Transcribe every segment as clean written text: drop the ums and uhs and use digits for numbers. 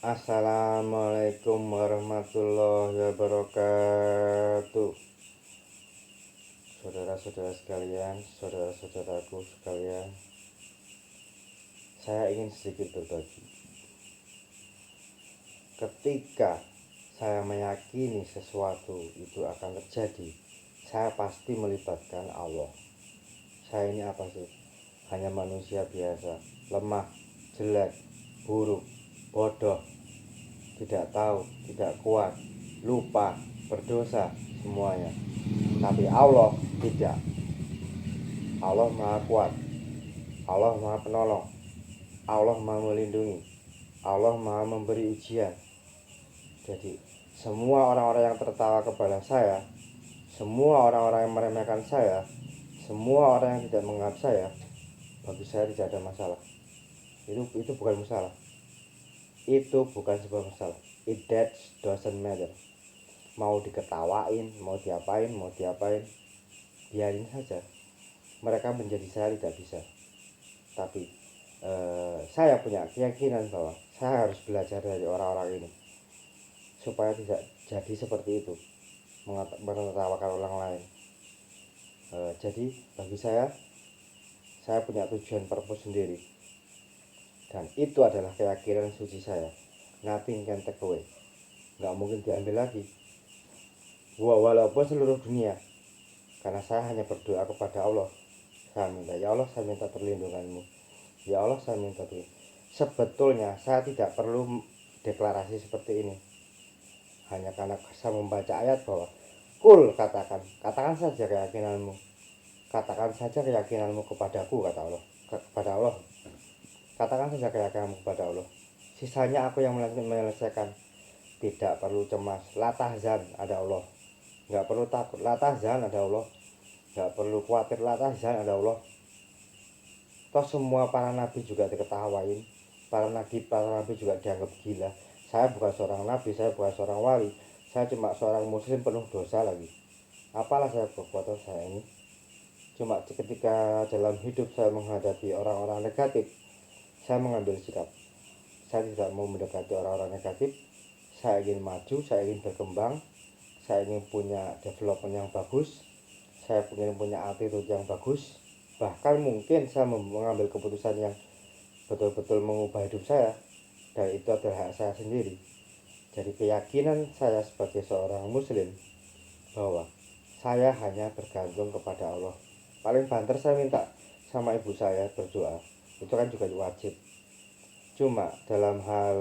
Assalamualaikum warahmatullahi wabarakatuh. Saudara-saudara sekalian, saudara-saudaraku sekalian, saya ingin sedikit berbagi. Ketika saya meyakini sesuatu itu akan terjadi, saya pasti melibatkan Allah. Saya ini apa sih? Hanya manusia biasa, lemah, jelek, buruk, bodoh, tidak tahu, tidak kuat, lupa, berdosa, semuanya. Tapi Allah tidak. Allah Maha Kuat, Allah Maha Penolong, Allah Maha Melindungi, Allah Maha Memberi ujian. Jadi semua orang-orang yang tertawa kepada saya, semua orang-orang yang meremehkan saya, semua orang yang tidak menganggap saya, bagi saya tidak ada masalah. Itu bukan masalah. Itu bukan sebuah masalah. That doesn't matter. Mau diketawain, mau diapain, biarin saja. Mereka menjadi saya tidak bisa. Tapi saya punya keyakinan bahwa saya harus belajar dari orang-orang ini supaya tidak jadi seperti itu, menertawakan orang lain. Jadi bagi saya punya tujuan purpose sendiri, dan itu adalah keyakinan suci saya. Nothing can take away. Nggak mungkin diambil lagi, walaupun seluruh dunia. Karena saya hanya berdoa kepada Allah. Saya minta, ya Allah, saya minta perlindunganmu. Ya Allah, saya minta perlindungan. Sebetulnya saya tidak perlu deklarasi seperti ini. Hanya karena saya membaca ayat bahwa katakan saja keyakinanmu. Katakan saja keyakinanmu kepadaku, kata Allah. Kepada Allah. Katakan saja keyakinanmu kepada Allah. Sisanya aku yang menyelesaikan. Tidak perlu cemas. La tahzan, ada Allah. Nggak perlu takut. La tahzan, ada Allah. Nggak perlu khawatir. La tahzan, ada Allah. Toh semua para nabi juga diketawain. Para nabi juga dianggap gila. Saya bukan seorang nabi, saya bukan seorang wali. Saya cuma seorang muslim penuh dosa lagi. Apalah saya berbuat saya ini? Cuma ketika dalam hidup saya menghadapi orang-orang negatif, saya mengambil sikap. Saya tidak mau mendekati orang-orang negatif. Saya ingin maju, saya ingin berkembang, saya ingin punya development yang bagus, saya ingin punya attitude yang bagus. Bahkan mungkin saya mengambil keputusan yang betul-betul mengubah hidup saya, dan itu adalah hak saya sendiri. Jadi keyakinan saya sebagai seorang muslim bahwa saya hanya bergantung kepada Allah. Paling banter saya minta sama ibu saya berdoa, itu kan juga wajib. Cuma dalam hal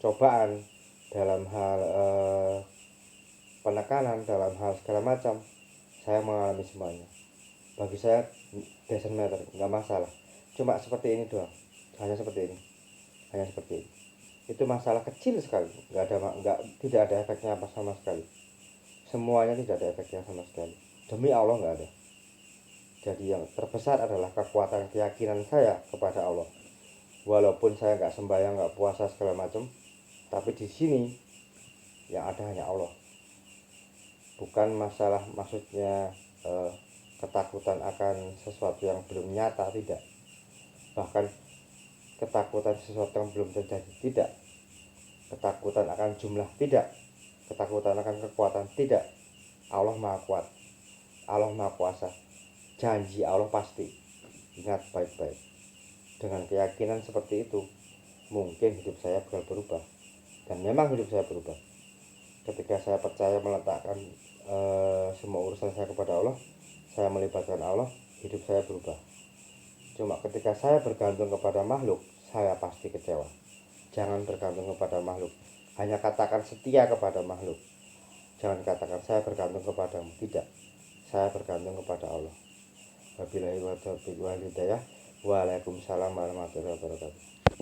cobaan, dalam hal penekanan, dalam hal segala macam, saya mengalami semuanya. Bagi saya doesn't matter, nggak masalah. Cuma seperti ini doang, hanya seperti ini. Itu masalah kecil sekali, tidak ada efeknya apa sama sekali. Semuanya tidak ada efeknya sama sekali. Demi Allah nggak ada. Jadi yang terbesar adalah kekuatan keyakinan saya kepada Allah. Walaupun saya nggak sembahyang, nggak puasa segala macam, tapi di sini yang ada hanya Allah. Bukan masalah maksudnya ketakutan akan sesuatu yang belum nyata, tidak. Bahkan ketakutan sesuatu yang belum terjadi, tidak. Ketakutan akan jumlah, tidak. Ketakutan akan kekuatan, tidak. Allah Maha Kuat, Allah Maha Kuasa. Janji Allah pasti. Ingat baik-baik. Dengan keyakinan seperti itu, mungkin hidup saya bakal berubah. Dan memang hidup saya berubah. Ketika saya percaya meletakkan semua urusan saya kepada Allah, saya melibatkan Allah, hidup saya berubah. Cuma ketika saya bergantung kepada makhluk, saya pasti kecewa. Jangan bergantung kepada makhluk. Hanya katakan setia kepada makhluk. Jangan katakan saya bergantung kepadamu. Tidak. Saya bergantung kepada Allah. Wabillahi taufiq wal hidayah. Waalaikumsalam warahmatullahi wabarakatuh.